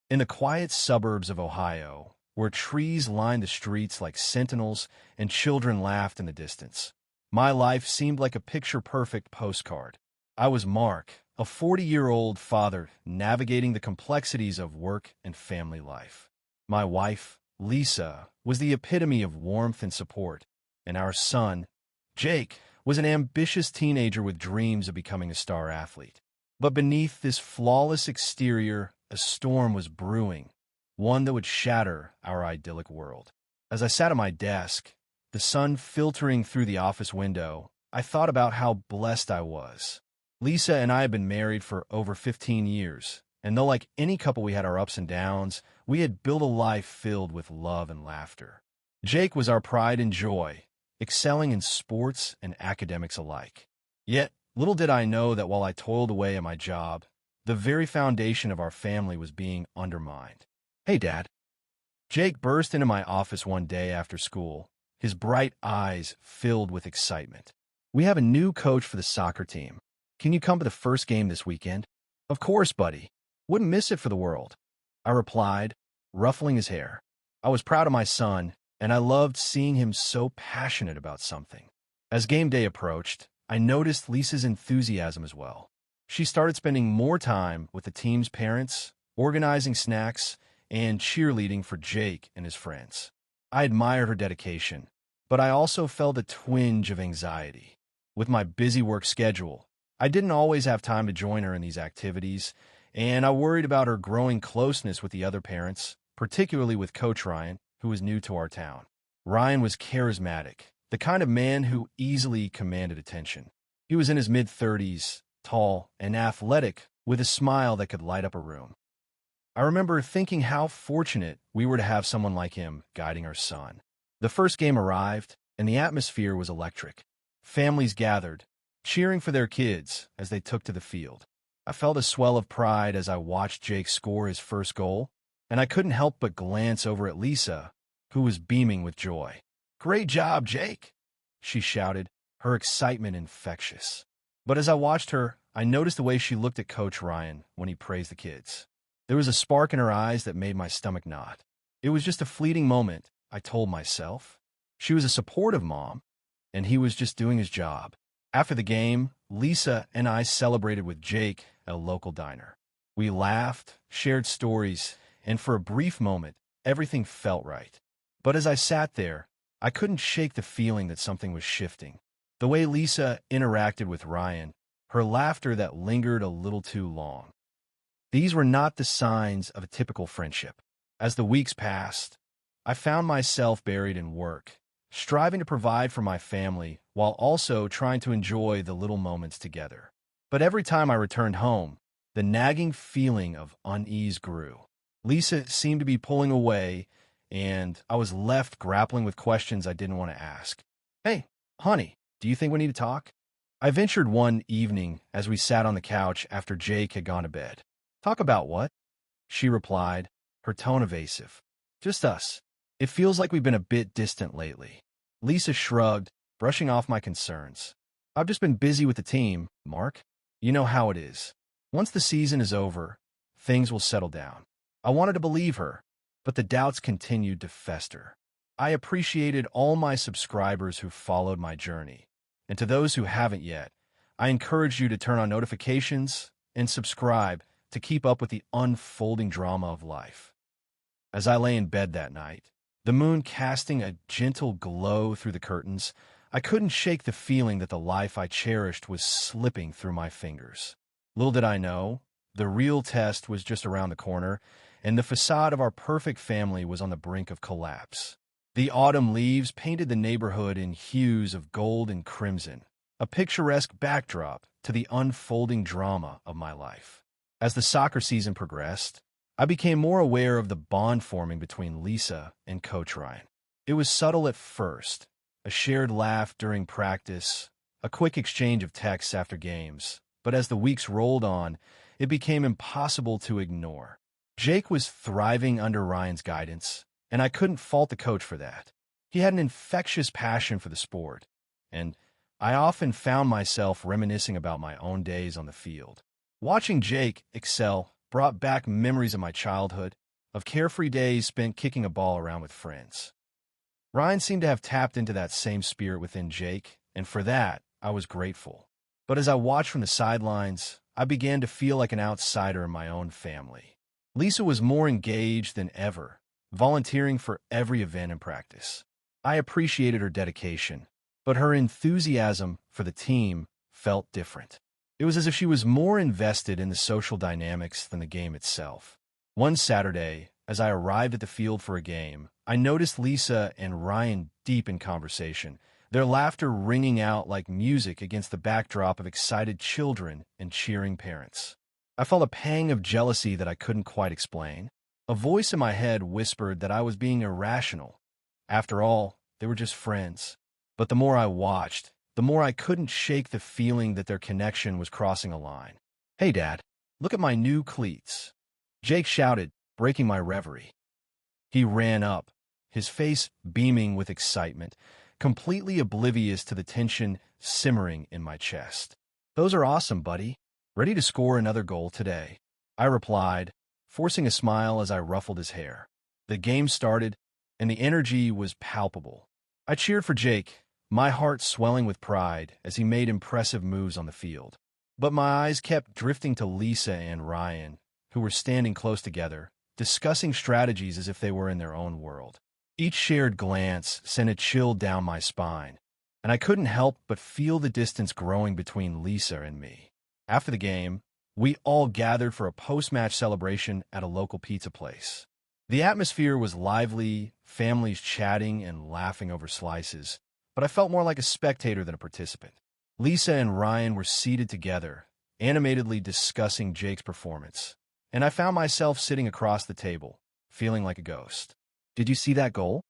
In the quiet suburbs of Ohio, where trees lined the streets like sentinels and children laughed in the distance, my life seemed like a picture-perfect postcard. I was Mark, a 40-year-old father navigating the complexities of work and family life. My wife, Lisa, was the epitome of warmth and support, and our son, Jake, was an ambitious teenager with dreams of becoming a star athlete. But beneath this flawless exterior, a storm was brewing, one that would shatter our idyllic world. As I sat at my desk, the sun filtering through the office window, I thought about how blessed I was. Lisa and I had been married for over 15 years, and though like any couple we had our ups and downs, we had built a life filled with love and laughter. Jake was our pride and joy, excelling in sports and academics alike. Yet, little did I know that while I toiled away at my job, the very foundation of our family was being undermined. "Hey, Dad." Jake burst into my office one day after school, his bright eyes filled with excitement. "We have a new coach for the soccer team. Can you come to the first game this weekend?" "Of course, buddy. Wouldn't miss it for the world," I replied, ruffling his hair. I was proud of my son, and I loved seeing him so passionate about something. As game day approached, I noticed Lisa's enthusiasm as well. She started spending more time with the team's parents, organizing snacks, and cheerleading for Jake and his friends. I admired her dedication, but I also felt a twinge of anxiety. With my busy work schedule, I didn't always have time to join her in these activities, and I worried about her growing closeness with the other parents, particularly with Coach Ryan, who was new to our town. Ryan was charismatic, the kind of man who easily commanded attention. He was in his mid-30s, tall and athletic, with a smile that could light up a room. I remember thinking how fortunate we were to have someone like him guiding our son. The first game arrived, and the atmosphere was electric. Families gathered, cheering for their kids as they took to the field. I felt a swell of pride as I watched Jake score his first goal, and I couldn't help but glance over at Lisa, who was beaming with joy. "Great job, Jake!" she shouted, her excitement infectious. But as I watched her, I noticed the way she looked at Coach Ryan when he praised the kids. There was a spark in her eyes that made my stomach knot. It was just a fleeting moment, I told myself. She was a supportive mom, and he was just doing his job. After the game, Lisa and I celebrated with Jake at a local diner. We laughed, shared stories, and for a brief moment, everything felt right. But as I sat there, I couldn't shake the feeling that something was shifting. The way Lisa interacted with Ryan, her laughter that lingered a little too long. These were not the signs of a typical friendship. As the weeks passed, I found myself buried in work, striving to provide for my family while also trying to enjoy the little moments together. But every time I returned home, the nagging feeling of unease grew. Lisa seemed to be pulling away, and I was left grappling with questions I didn't want to ask. "Hey, honey, do you think we need to talk?" I ventured one evening as we sat on the couch after Jake had gone to bed. "Talk about what?" she replied, her tone evasive. "Just us. It feels like we've been a bit distant lately." Lisa shrugged, brushing off my concerns. "I've just been busy with the team, Mark. You know how it is. Once the season is over, things will settle down." I wanted to believe her, but the doubts continued to fester. I appreciated all my subscribers who followed my journey, and to those who haven't yet, I encourage you to turn on notifications and subscribe to keep up with the unfolding drama of life. As I lay in bed that night, the moon casting a gentle glow through the curtains, I couldn't shake the feeling that the life I cherished was slipping through my fingers. Little did I know, the real test was just around the corner, and the facade of our perfect family was on the brink of collapse. The autumn leaves painted the neighborhood in hues of gold and crimson, a picturesque backdrop to the unfolding drama of my life. As the soccer season progressed, I became more aware of the bond forming between Lisa and Coach Ryan. It was subtle at first, a shared laugh during practice, a quick exchange of texts after games, but as the weeks rolled on, it became impossible to ignore. Jake was thriving under Ryan's guidance, and I couldn't fault the coach for that. He had an infectious passion for the sport, and I often found myself reminiscing about my own days on the field. Watching Jake excel brought back memories of my childhood, of carefree days spent kicking a ball around with friends. Ryan seemed to have tapped into that same spirit within Jake, and for that, I was grateful. But as I watched from the sidelines, I began to feel like an outsider in my own family. Lisa was more engaged than ever, volunteering for every event and practice. I appreciated her dedication, but her enthusiasm for the team felt different. It was as if she was more invested in the social dynamics than the game itself. One Saturday, as I arrived at the field for a game, I noticed Lisa and Ryan deep in conversation, their laughter ringing out like music against the backdrop of excited children and cheering parents. I felt a pang of jealousy that I couldn't quite explain. A voice in my head whispered that I was being irrational. After all, they were just friends. But the more I watched, the more I couldn't shake the feeling that their connection was crossing a line. "Hey, Dad, look at my new cleats," Jake shouted, breaking my reverie. He ran up, his face beaming with excitement, completely oblivious to the tension simmering in my chest. "Those are awesome, buddy. Ready to score another goal today," I replied, forcing a smile as I ruffled his hair. The game started, and the energy was palpable. I cheered for Jake, my heart swelling with pride as he made impressive moves on the field. But my eyes kept drifting to Lisa and Ryan, who were standing close together, discussing strategies as if they were in their own world. Each shared glance sent a chill down my spine, and I couldn't help but feel the distance growing between Lisa and me. After the game, we all gathered for a post-match celebration at a local pizza place. The atmosphere was lively, families chatting and laughing over slices, but I felt more like a spectator than a participant. Lisa and Ryan were seated together, animatedly discussing Jake's performance, and I found myself sitting across the table, feeling like a ghost. "Did you see that goal?"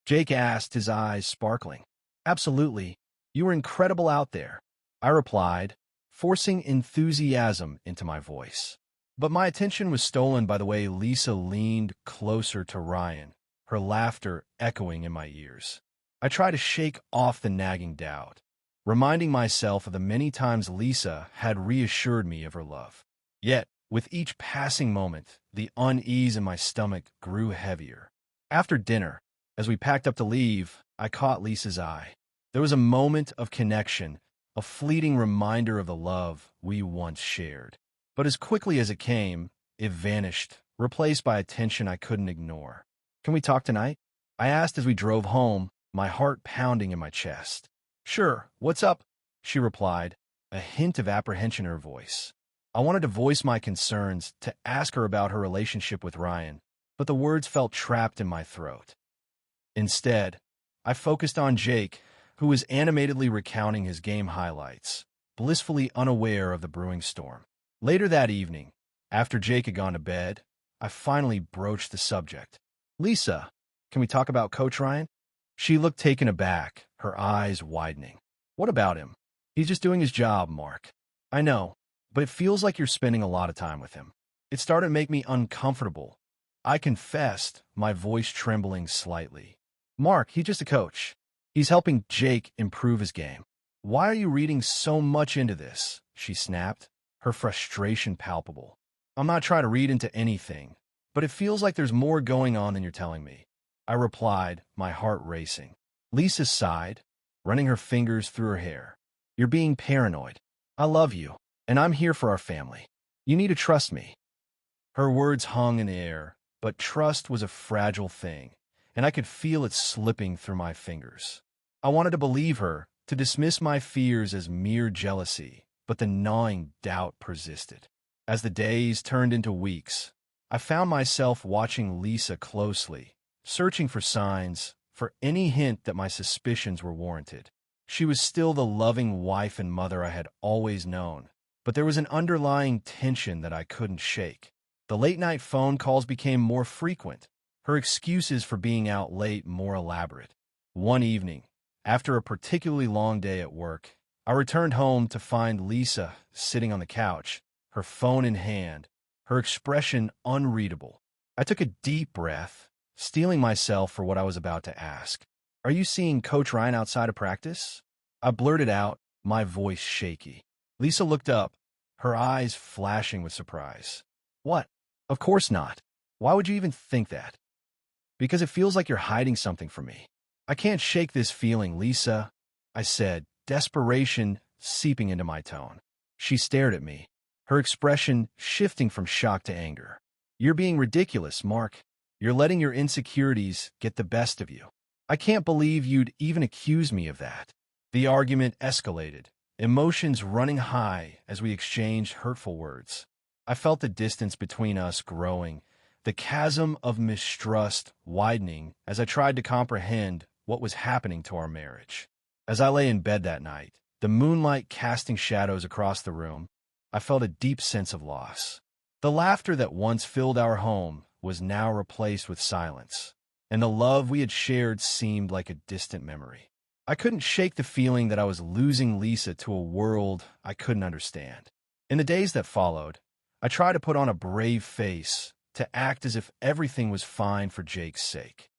Jake asked, his eyes sparkling. "Absolutely. You were incredible out there," I replied, forcing enthusiasm into my voice. But my attention was stolen by the way Lisa leaned closer to Ryan, her laughter echoing in my ears. I tried to shake off the nagging doubt, reminding myself of the many times Lisa had reassured me of her love. Yet, with each passing moment, the unease in my stomach grew heavier. After dinner, as we packed up to leave, I caught Lisa's eye. There was a moment of connection, a fleeting reminder of the love we once shared. But as quickly as it came, it vanished, replaced by a tension I couldn't ignore. "Can we talk tonight?" I asked as we drove home, my heart pounding in my chest. "Sure, what's up?" she replied, a hint of apprehension in her voice. I wanted to voice my concerns, to ask her about her relationship with Ryan, but the words felt trapped in my throat. Instead, I focused on Jake, who was animatedly recounting his game highlights, blissfully unaware of the brewing storm. Later that evening, after Jake had gone to bed, I finally broached the subject. "Lisa, can we talk about Coach Ryan?" She looked taken aback, her eyes widening. "What about him?" "He's just doing his job, Mark." "I know, but it feels like you're spending a lot of time with him." It started to make me uncomfortable. I confessed, my voice trembling slightly. "Mark, he's just a coach. He's helping Jake improve his game." "Why are you reading so much into this?" she snapped, her frustration palpable. "I'm not trying to read into anything, but it feels like there's more going on than you're telling me," I replied, my heart racing. Lisa sighed, running her fingers through her hair. "You're being paranoid. I love you, and I'm here for our family. You need to trust me." Her words hung in the air, but trust was a fragile thing, and I could feel it slipping through my fingers. I wanted to believe her, to dismiss my fears as mere jealousy, but the gnawing doubt persisted. As the days turned into weeks, I found myself watching Lisa closely, searching for signs, for any hint that my suspicions were warranted. She was still the loving wife and mother I had always known, but there was an underlying tension that I couldn't shake. The late-night phone calls became more frequent, her excuses for being out late more elaborate. One evening, after a particularly long day at work, I returned home to find Lisa sitting on the couch, her phone in hand, her expression unreadable. I took a deep breath, steeling myself for what I was about to ask. "Are you seeing Coach Ryan outside of practice?" I blurted out, my voice shaky. Lisa looked up, her eyes flashing with surprise. What? Of course not. Why would you even think that? Because it feels like you're hiding something from me. I can't shake this feeling, Lisa, I said, desperation seeping into my tone. She stared at me, her expression shifting from shock to anger. You're being ridiculous, Mark. You're letting your insecurities get the best of you. I can't believe you'd even accuse me of that. The argument escalated, emotions running high as we exchanged hurtful words. I felt the distance between us growing, the chasm of mistrust widening as I tried to comprehend what was happening to our marriage. As I lay in bed that night, the moonlight casting shadows across the room, I felt a deep sense of loss. The laughter that once filled our home was now replaced with silence, and the love we had shared seemed like a distant memory. I couldn't shake the feeling that I was losing Lisa to a world I couldn't understand. In the days that followed, I tried to put on a brave face, to act as if everything was fine for Jake's sake.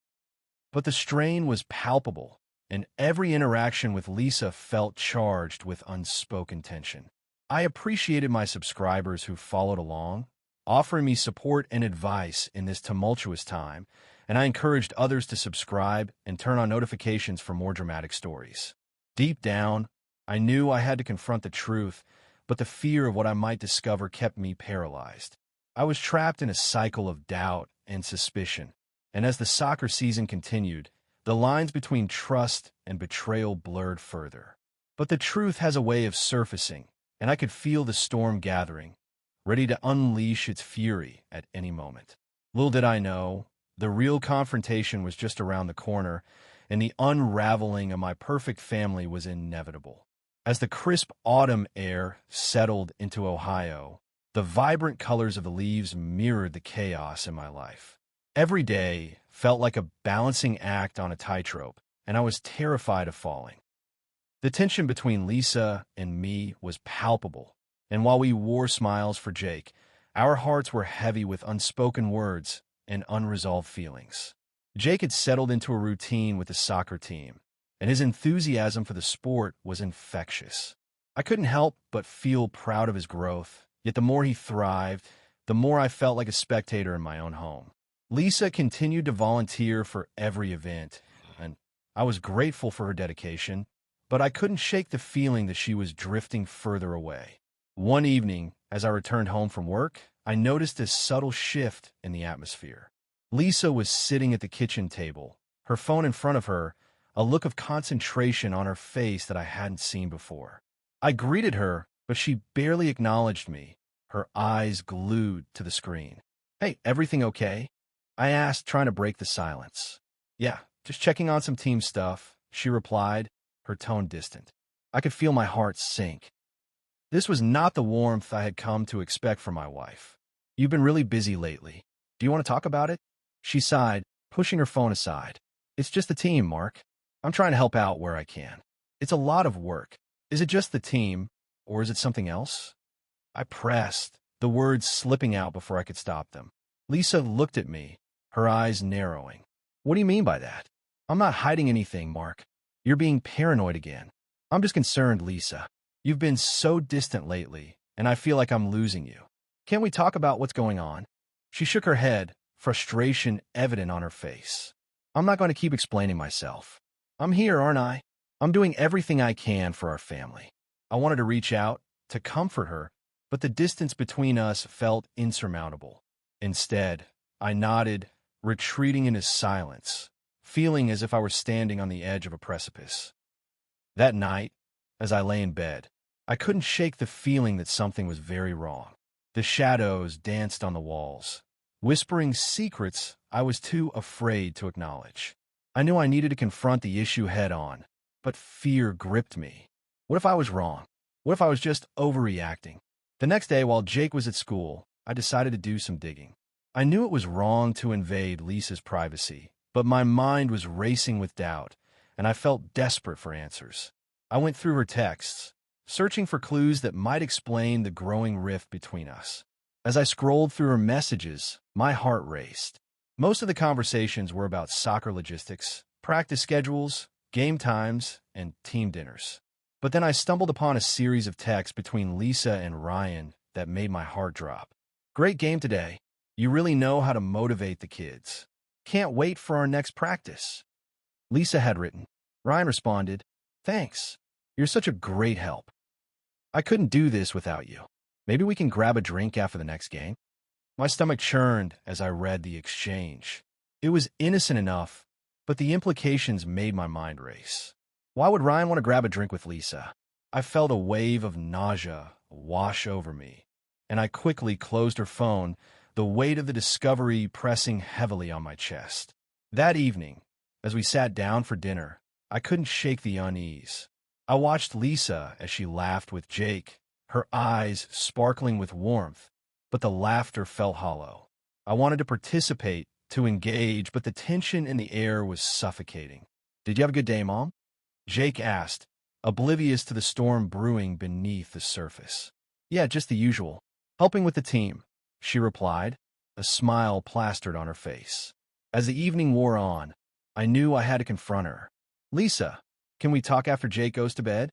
But the strain was palpable, and every interaction with Lisa felt charged with unspoken tension. I appreciated my subscribers who followed along, offering me support and advice in this tumultuous time, and I encouraged others to subscribe and turn on notifications for more dramatic stories. Deep down, I knew I had to confront the truth, but the fear of what I might discover kept me paralyzed. I was trapped in a cycle of doubt and suspicion, and as the soccer season continued, the lines between trust and betrayal blurred further. But the truth has a way of surfacing, and I could feel the storm gathering, ready to unleash its fury at any moment. Little did I know, the real confrontation was just around the corner, and the unraveling of my perfect family was inevitable. As the crisp autumn air settled into Ohio, the vibrant colors of the leaves mirrored the chaos in my life. Every day felt like a balancing act on a tightrope, and I was terrified of falling. The tension between Lisa and me was palpable, and while we wore smiles for Jake, our hearts were heavy with unspoken words and unresolved feelings. Jake had settled into a routine with the soccer team, and his enthusiasm for the sport was infectious. I couldn't help but feel proud of his growth, yet the more he thrived, the more I felt like a spectator in my own home. Lisa continued to volunteer for every event, and I was grateful for her dedication, but I couldn't shake the feeling that she was drifting further away. One evening, as I returned home from work, I noticed a subtle shift in the atmosphere. Lisa was sitting at the kitchen table, her phone in front of her, a look of concentration on her face that I hadn't seen before. I greeted her, but she barely acknowledged me, her eyes glued to the screen. "Hey, everything okay?" I asked, trying to break the silence. "Yeah, just checking on some team stuff," she replied, her tone distant. I could feel my heart sink. This was not the warmth I had come to expect from my wife. "You've been really busy lately. Do you want to talk about it?" She sighed, pushing her phone aside. "It's just the team, Mark. I'm trying to help out where I can. It's a lot of work. Is it just the team, or is it something else?" I pressed, the words slipping out before I could stop them. Lisa looked at me, her eyes narrowing. "What do you mean by that?" "I'm not hiding anything, Mark. You're being paranoid again." "I'm just concerned, Lisa. You've been so distant lately, and I feel like I'm losing you. Can't we talk about what's going on?" She shook her head, frustration evident on her face. "I'm not going to keep explaining myself. I'm here, aren't I? I'm doing everything I can for our family." I wanted to reach out, to comfort her, but the distance between us felt insurmountable. Instead, I nodded, retreating into silence, feeling as if I were standing on the edge of a precipice. That night, as I lay in bed, I couldn't shake the feeling that something was very wrong. The shadows danced on the walls, whispering secrets I was too afraid to acknowledge. I knew I needed to confront the issue head-on, but fear gripped me. What if I was wrong? What if I was just overreacting? The next day, while Jake was at school, I decided to do some digging. I knew it was wrong to invade Lisa's privacy, but my mind was racing with doubt, and I felt desperate for answers. I went through her texts, searching for clues that might explain the growing rift between us. As I scrolled through her messages, my heart raced. Most of the conversations were about soccer logistics, practice schedules, game times, and team dinners. But then I stumbled upon a series of texts between Lisa and Ryan that made my heart drop. Great game today. You really know how to motivate the kids. Can't wait for our next practice. Lisa had written. Ryan responded, Thanks. You're such a great help. I couldn't do this without you. Maybe we can grab a drink after the next game? My stomach churned as I read the exchange. It was innocent enough, but the implications made my mind race. Why would Ryan want to grab a drink with Lisa? I felt a wave of nausea wash over me, and I quickly closed her phone, the weight of the discovery pressing heavily on my chest. That evening, as we sat down for dinner, I couldn't shake the unease. I watched Lisa as she laughed with Jake, her eyes sparkling with warmth, but the laughter felt hollow. I wanted to participate, to engage, but the tension in the air was suffocating. Did you have a good day, Mom? Jake asked, oblivious to the storm brewing beneath the surface. Yeah, just the usual. Helping with the team, she replied, a smile plastered on her face. As the evening wore on, I knew I had to confront her. Lisa, can we talk after Jake goes to bed?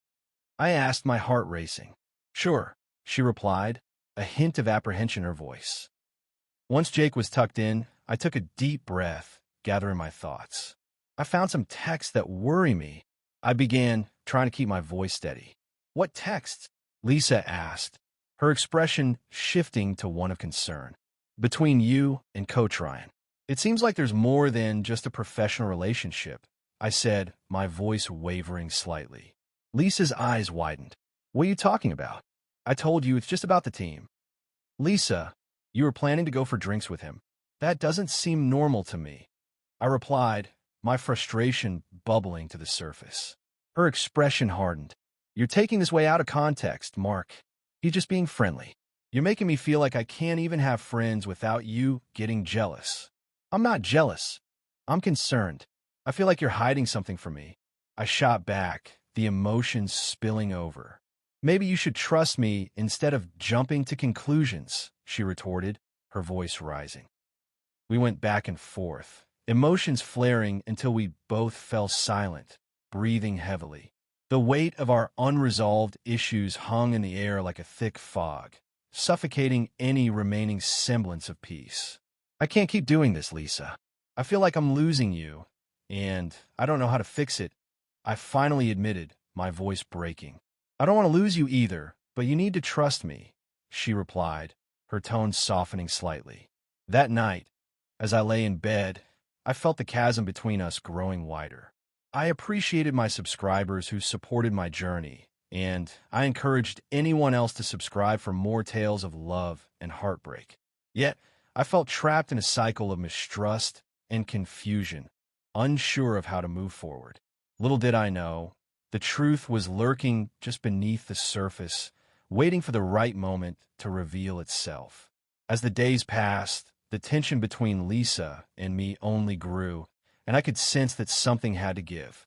I asked, my heart racing. Sure, she replied, a hint of apprehension in her voice. Once Jake was tucked in, I took a deep breath, gathering my thoughts. I found some texts that worry me. I began, trying to keep my voice steady. What texts? Lisa asked, her expression shifting to one of concern. Between you and Coach Ryan. It seems like there's more than just a professional relationship, I said, my voice wavering slightly. Lisa's eyes widened. What are you talking about? I told you it's just about the team. Lisa, you were planning to go for drinks with him. That doesn't seem normal to me. I replied, my frustration bubbling to the surface. Her expression hardened. You're taking this way out of context, Mark. He's just being friendly. You're making me feel like I can't even have friends without you getting jealous. I'm not jealous. I'm concerned. I feel like you're hiding something from me. I shot back, the emotions spilling over. Maybe you should trust me instead of jumping to conclusions, she retorted, her voice rising. We went back and forth, emotions flaring until we both fell silent, breathing heavily. The weight of our unresolved issues hung in the air like a thick fog, suffocating any remaining semblance of peace. I can't keep doing this, Lisa. I feel like I'm losing you, and I don't know how to fix it. I finally admitted, my voice breaking. I don't want to lose you either, but you need to trust me, she replied, her tone softening slightly. That night, as I lay in bed, I felt the chasm between us growing wider. I appreciated my subscribers who supported my journey, and I encouraged anyone else to subscribe for more tales of love and heartbreak. Yet, I felt trapped in a cycle of mistrust and confusion, unsure of how to move forward. Little did I know, the truth was lurking just beneath the surface, waiting for the right moment to reveal itself. As the days passed, the tension between Lisa and me only grew, and I could sense that something had to give.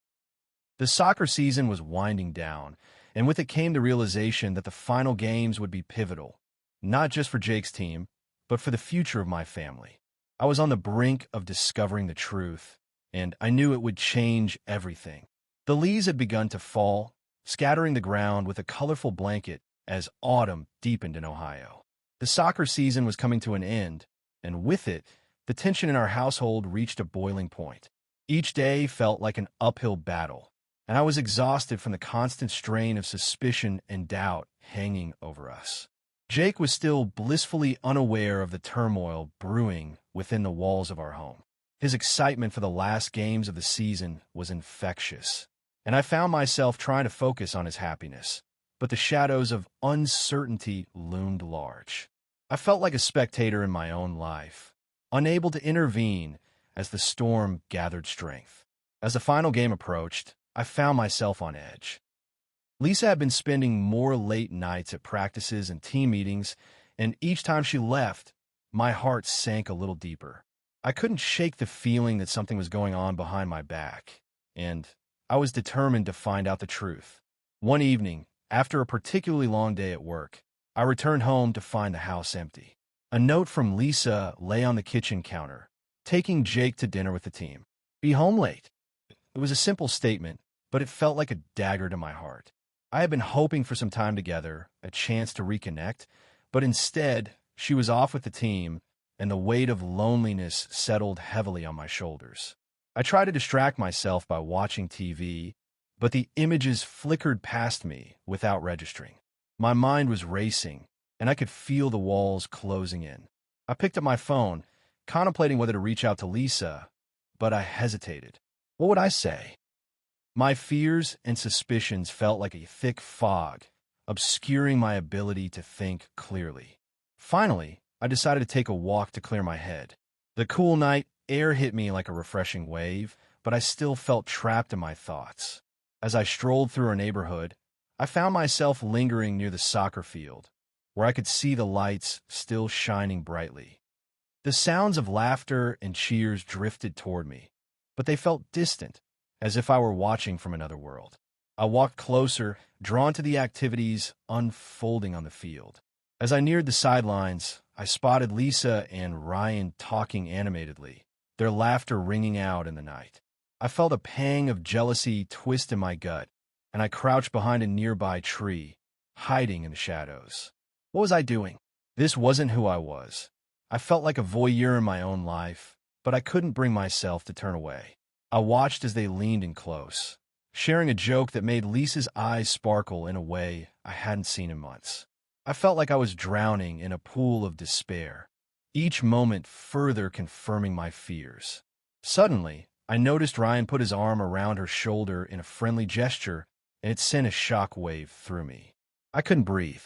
The soccer season was winding down, and with it came the realization that the final games would be pivotal, not just for Jake's team, but for the future of my family. I was on the brink of discovering the truth, and I knew it would change everything. The leaves had begun to fall, scattering the ground with a colorful blanket as autumn deepened in Ohio. The soccer season was coming to an end, and with it, the tension in our household reached a boiling point. Each day felt like an uphill battle, and I was exhausted from the constant strain of suspicion and doubt hanging over us. Jake was still blissfully unaware of the turmoil brewing within the walls of our home. His excitement for the last games of the season was infectious, and I found myself trying to focus on his happiness, but the shadows of uncertainty loomed large. I felt like a spectator in my own life, unable to intervene as the storm gathered strength. As the final game approached, I found myself on edge. Lisa had been spending more late nights at practices and team meetings, and each time she left, my heart sank a little deeper. I couldn't shake the feeling that something was going on behind my back, and I was determined to find out the truth. One evening, after a particularly long day at work, I returned home to find the house empty. A note from Lisa lay on the kitchen counter, taking Jake to dinner with the team. Be home late. It was a simple statement, but it felt like a dagger to my heart. I had been hoping for some time together, a chance to reconnect, but instead, She was off with the team, and the weight of loneliness settled heavily on my shoulders. I tried to distract myself by watching TV, but the images flickered past me without registering. My mind was racing, and I could feel the walls closing in. I picked up my phone, contemplating whether to reach out to Lisa, but I hesitated. What would I say? My fears and suspicions felt like a thick fog, obscuring my ability to think clearly. Finally, I decided to take a walk to clear my head. The cool night air hit me like a refreshing wave, but I still felt trapped in my thoughts. As I strolled through our neighborhood, I found myself lingering near the soccer field, where I could see the lights still shining brightly. The sounds of laughter and cheers drifted toward me, but they felt distant, as if I were watching from another world. I walked closer, drawn to the activities unfolding on the field. As I neared the sidelines, I spotted Lisa and Ryan talking animatedly, their laughter ringing out in the night. I felt a pang of jealousy twist in my gut, and I crouched behind a nearby tree, hiding in the shadows. What was I doing? This wasn't who I was. I felt like a voyeur in my own life, but I couldn't bring myself to turn away. I watched as they leaned in close, sharing a joke that made Lisa's eyes sparkle in a way I hadn't seen in months. I felt like I was drowning in a pool of despair, each moment further confirming my fears. Suddenly, I noticed Ryan put his arm around her shoulder in a friendly gesture, and it sent a shock wave through me. I couldn't breathe.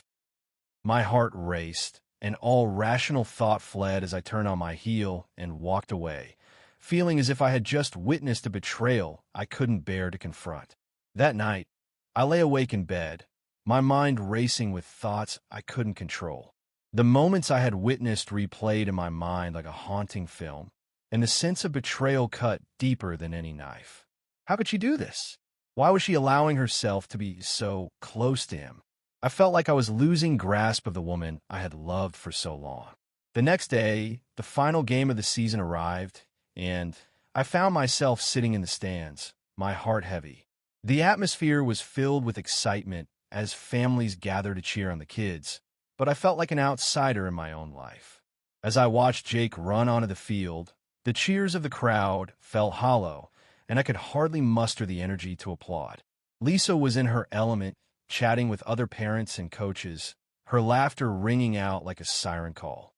My heart raced, and all rational thought fled as I turned on my heel and walked away, feeling as if I had just witnessed a betrayal I couldn't bear to confront. That night, I lay awake in bed, my mind racing with thoughts I couldn't control. The moments I had witnessed replayed in my mind like a haunting film, and the sense of betrayal cut deeper than any knife. How could she do this? Why was she allowing herself to be so close to him? I felt like I was losing grasp of the woman I had loved for so long. The next day, the final game of the season arrived, and I found myself sitting in the stands, my heart heavy. The atmosphere was filled with excitement as families gathered to cheer on the kids, but I felt like an outsider in my own life. As I watched Jake run onto the field, the cheers of the crowd felt hollow, and I could hardly muster the energy to applaud. Lisa was in her element, chatting with other parents and coaches, her laughter ringing out like a siren call.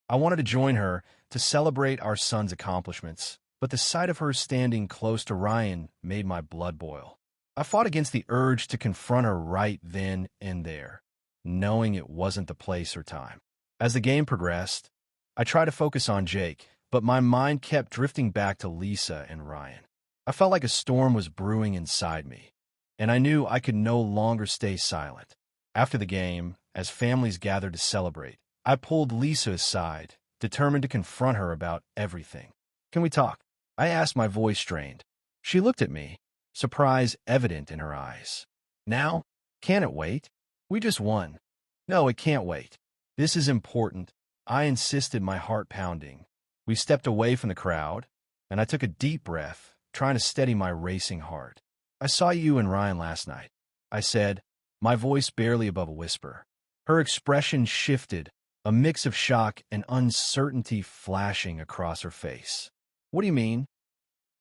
I wanted to join her to celebrate our son's accomplishments, but the sight of her standing close to Ryan made my blood boil. I fought against the urge to confront her right then and there, knowing it wasn't the place or time. As the game progressed, I tried to focus on Jake, but my mind kept drifting back to Lisa and Ryan. I felt like a storm was brewing inside me, and I knew I could no longer stay silent. After the game, as families gathered to celebrate, I pulled Lisa aside, determined to confront her about everything. "Can we talk?" I asked, my voice strained. She looked at me, surprise evident in her eyes. "Now? Can it wait? We just won." "No, it can't wait. This is important," I insisted, my heart pounding. We stepped away from the crowd, and I took a deep breath, trying to steady my racing heart. "I saw you and Ryan last night," I said, my voice barely above a whisper. Her expression shifted, a mix of shock and uncertainty flashing across her face. "What do you mean?"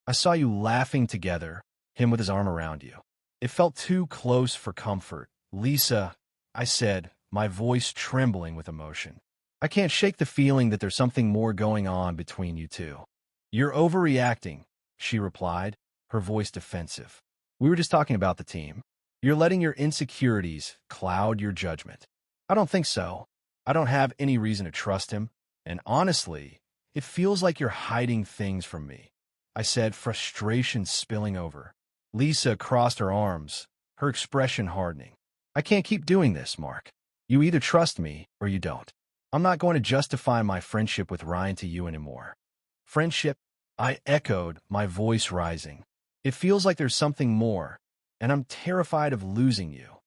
"I saw you laughing together, him with his arm around you. It felt too close for comfort." "Lisa," I said, my voice trembling with emotion. "I can't shake the feeling that there's something more going on between you two." "You're overreacting," she replied, her voice defensive. "We were just talking about the team. You're letting your insecurities cloud your judgment." "I don't think so. I don't have any reason to trust him, and honestly, it feels like you're hiding things from me," I said, frustration spilling over. Lisa crossed her arms, her expression hardening. "I can't keep doing this, Mark. You either trust me or you don't. I'm not going to justify my friendship with Ryan to you anymore." "Friendship?" I echoed, my voice rising. "It feels like there's something more, and I'm terrified of losing you."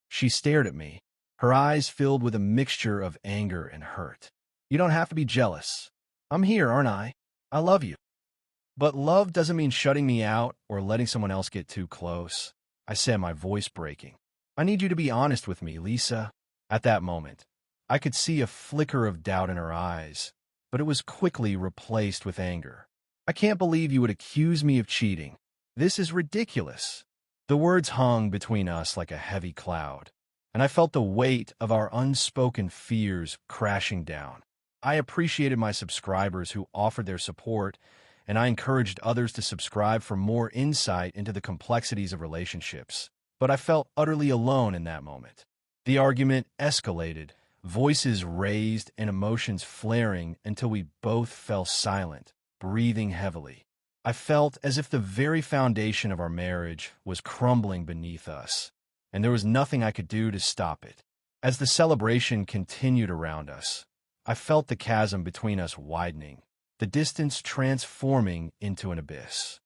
She stared at me, her eyes filled with a mixture of anger and hurt. "You don't have to be jealous. I'm here, aren't I? I love you." "But love doesn't mean shutting me out or letting someone else get too close," I said, my voice breaking. "I need you to be honest with me, Lisa." At that moment, I could see a flicker of doubt in her eyes, but it was quickly replaced with anger. "I can't believe you would accuse me of cheating. This is ridiculous." The words hung between us like a heavy cloud, and I felt the weight of our unspoken fears crashing down. I appreciated my subscribers who offered their support, and I encouraged others to subscribe for more insight into the complexities of relationships. But I felt utterly alone in that moment. The argument escalated, voices raised and emotions flaring until we both fell silent, breathing heavily. I felt as if the very foundation of our marriage was crumbling beneath us, and there was nothing I could do to stop it. As the celebration continued around us, I felt the chasm between us widening, the distance transforming into an abyss.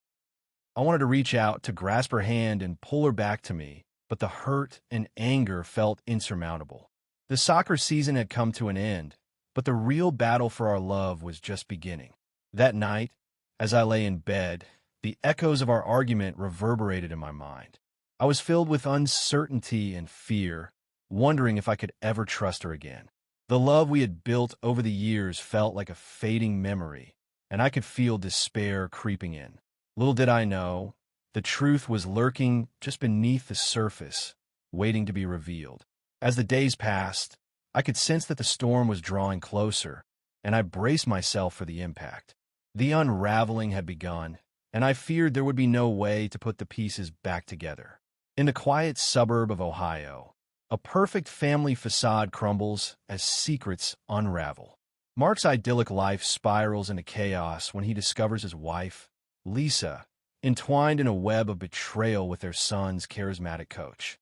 I wanted to reach out to grasp her hand and pull her back to me, but the hurt and anger felt insurmountable. The soccer season had come to an end, but the real battle for our love was just beginning. That night, as I lay in bed, the echoes of our argument reverberated in my mind. I was filled with uncertainty and fear, wondering if I could ever trust her again. The love we had built over the years felt like a fading memory, and I could feel despair creeping in. Little did I know, the truth was lurking just beneath the surface, waiting to be revealed. As the days passed, I could sense that the storm was drawing closer, and I braced myself for the impact. The unraveling had begun, and I feared there would be no way to put the pieces back together. In the quiet suburb of Ohio, a perfect family facade crumbles as secrets unravel. Mark's idyllic life spirals into chaos when he discovers his wife, Lisa, entwined in a web of betrayal with their son's charismatic coach.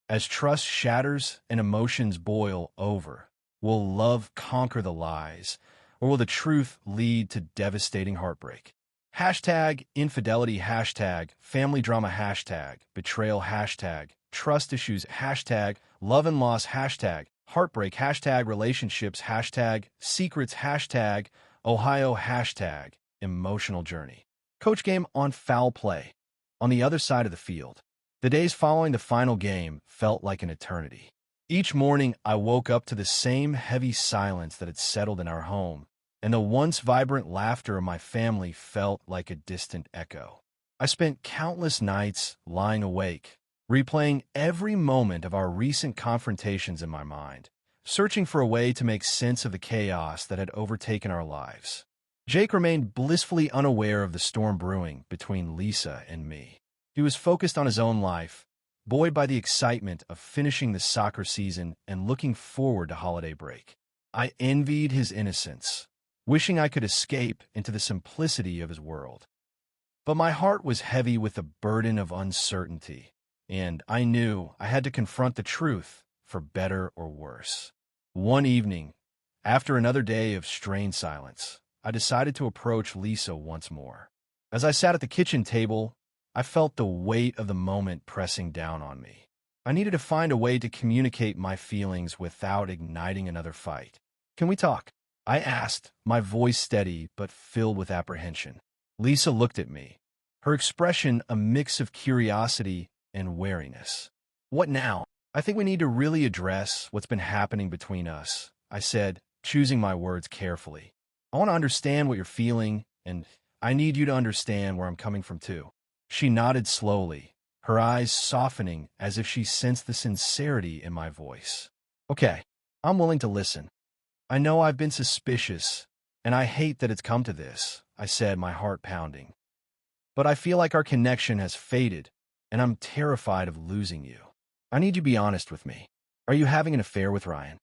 As trust shatters and emotions boil over, will love conquer the lies, or will the truth lead to devastating heartbreak? Hashtag infidelity, hashtag family drama, hashtag betrayal, hashtag trust issues, hashtag love and loss, hashtag heartbreak, hashtag relationships, hashtag secrets, hashtag Ohio, hashtag emotional journey. Coach game on foul play. On the other side of the field, the days following the final game felt like an eternity. Each morning, I woke up to the same heavy silence that had settled in our home, and the once vibrant laughter of my family felt like a distant echo. I spent countless nights lying awake, replaying every moment of our recent confrontations in my mind, searching for a way to make sense of the chaos that had overtaken our lives. Jake remained blissfully unaware of the storm brewing between Lisa and me. He was focused on his own life, buoyed by the excitement of finishing the soccer season and looking forward to holiday break. I envied his innocence, wishing I could escape into the simplicity of his world. But my heart was heavy with the burden of uncertainty, and I knew I had to confront the truth, for better or worse. One evening, after another day of strained silence, I decided to approach Lisa once more. As I sat at the kitchen table, I felt the weight of the moment pressing down on me. I needed to find a way to communicate my feelings without igniting another fight. "Can we talk?" I asked, my voice steady but filled with apprehension. Lisa looked at me, her expression a mix of curiosity and wariness. "What now?" "I think we need to really address what's been happening between us," I said, choosing my words carefully. "I want to understand what you're feeling, and I need you to understand where I'm coming from too." She nodded slowly, her eyes softening as if she sensed the sincerity in my voice. "Okay, I'm willing to listen. I know I've been suspicious, and I hate that it's come to this," I said, my heart pounding. "But I feel like our connection has faded, and I'm terrified of losing you. I need you to be honest with me. Are you having an affair with Ryan?"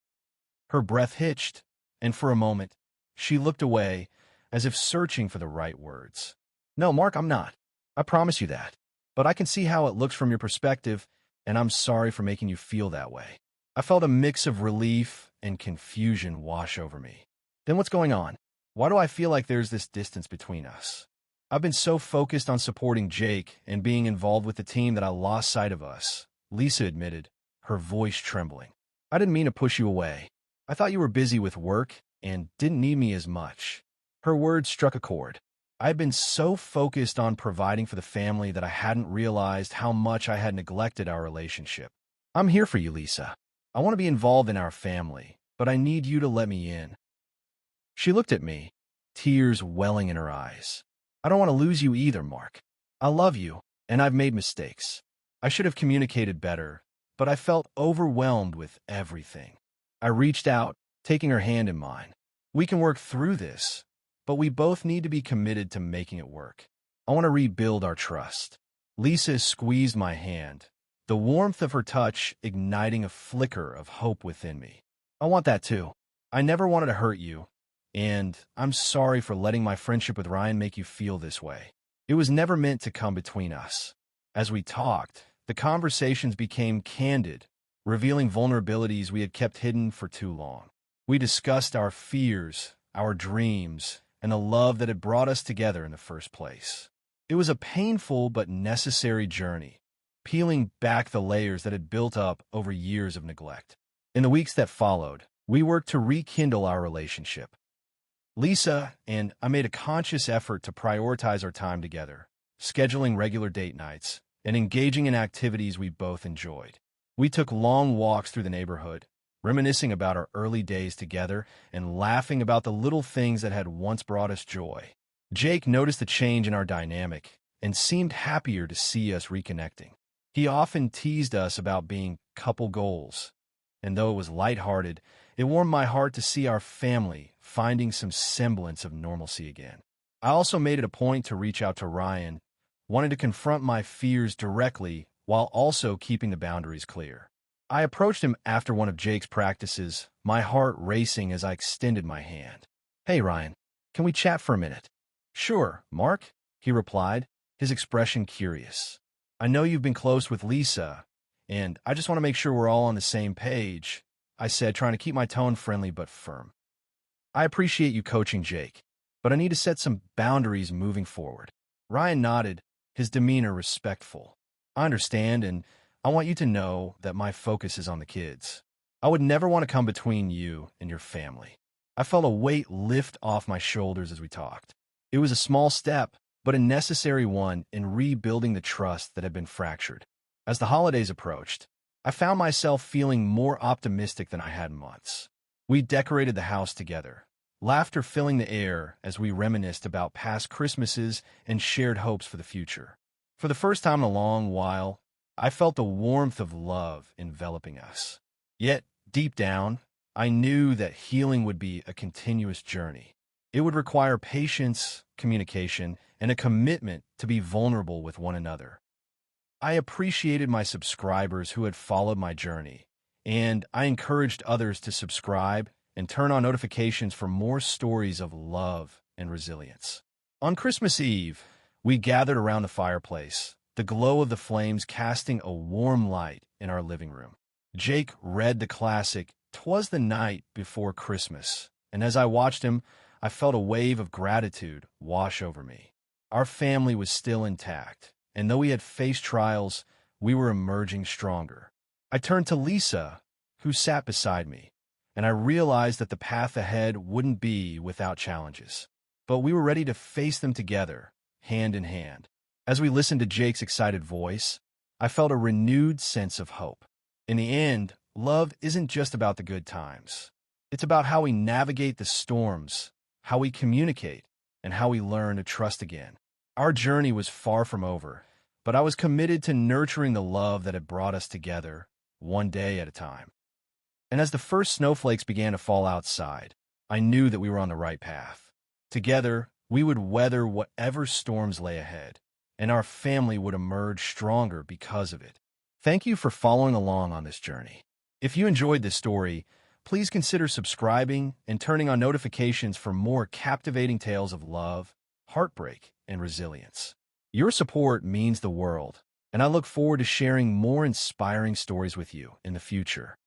Her breath hitched, and for a moment, she looked away, as if searching for the right words. "No, Mark, I'm not. I promise you that. But I can see how it looks from your perspective, and I'm sorry for making you feel that way." I felt a mix of relief and confusion wash over me. "Then what's going on? Why do I feel like there's this distance between us?" "I've been so focused on supporting Jake and being involved with the team that I lost sight of us," Lisa admitted, her voice trembling. "I didn't mean to push you away. I thought you were busy with work and didn't need me as much." Her words struck a chord. I had been so focused on providing for the family that I hadn't realized how much I had neglected our relationship. "I'm here for you, Lisa. I want to be involved in our family, but I need you to let me in." She looked at me, tears welling in her eyes. "I don't want to lose you either, Mark. I love you, and I've made mistakes. I should have communicated better, but I felt overwhelmed with everything." I reached out, taking her hand in mine. "We can work through this, but we both need to be committed to making it work. I want to rebuild our trust." Lisa squeezed my hand, the warmth of her touch igniting a flicker of hope within me. "I want that too. I never wanted to hurt you, and I'm sorry for letting my friendship with Ryan make you feel this way. It was never meant to come between us." As we talked, the conversations became candid, revealing vulnerabilities we had kept hidden for too long. We discussed our fears, our dreams, and the love that had brought us together in the first place. It was a painful but necessary journey, peeling back the layers that had built up over years of neglect. In the weeks that followed, we worked to rekindle our relationship. Lisa and I made a conscious effort to prioritize our time together, scheduling regular date nights and engaging in activities we both enjoyed. We took long walks through the neighborhood, reminiscing about our early days together and laughing about the little things that had once brought us joy. Jake noticed the change in our dynamic and seemed happier to see us reconnecting. He often teased us about being couple goals, and though it was lighthearted, it warmed my heart to see our family finding some semblance of normalcy again. I also made it a point to reach out to Ryan, wanting to confront my fears directly while also keeping the boundaries clear. I approached him after one of Jake's practices, my heart racing as I extended my hand. "Hey, Ryan, can we chat for a minute?" "Sure, Mark," he replied, his expression curious. "I know you've been close with Lisa, and I just want to make sure we're all on the same page," I said, trying to keep my tone friendly but firm. "I appreciate you coaching Jake, but I need to set some boundaries moving forward." Ryan nodded, his demeanor respectful. "I understand, and I want you to know that my focus is on the kids. I would never want to come between you and your family." I felt a weight lift off my shoulders as we talked. It was a small step, but a necessary one in rebuilding the trust that had been fractured. As the holidays approached, I found myself feeling more optimistic than I had in months. We decorated the house together, laughter filling the air as we reminisced about past Christmases and shared hopes for the future. For the first time in a long while, I felt the warmth of love enveloping us. Yet, deep down, I knew that healing would be a continuous journey. It would require patience, communication, and a commitment to be vulnerable with one another. I appreciated my subscribers who had followed my journey, and I encouraged others to subscribe and turn on notifications for more stories of love and resilience. On Christmas Eve, we gathered around the fireplace, the glow of the flames casting a warm light in our living room. Jake read the classic "'Twas the Night Before Christmas," and as I watched him, I felt a wave of gratitude wash over me. Our family was still intact, and though we had faced trials, we were emerging stronger. I turned to Lisa, who sat beside me, and I realized that the path ahead wouldn't be without challenges. But we were ready to face them together, hand in hand. As we listened to Jake's excited voice, I felt a renewed sense of hope. In the end, love isn't just about the good times. It's about how we navigate the storms, how we communicate, and how we learn to trust again. Our journey was far from over, but I was committed to nurturing the love that had brought us together, one day at a time. And as the first snowflakes began to fall outside, I knew that we were on the right path. Together, we would weather whatever storms lay ahead, and our family would emerge stronger because of it. Thank you for following along on this journey. If you enjoyed this story, please consider subscribing and turning on notifications for more captivating tales of love, heartbreak, and resilience. Your support means the world, and I look forward to sharing more inspiring stories with you in the future.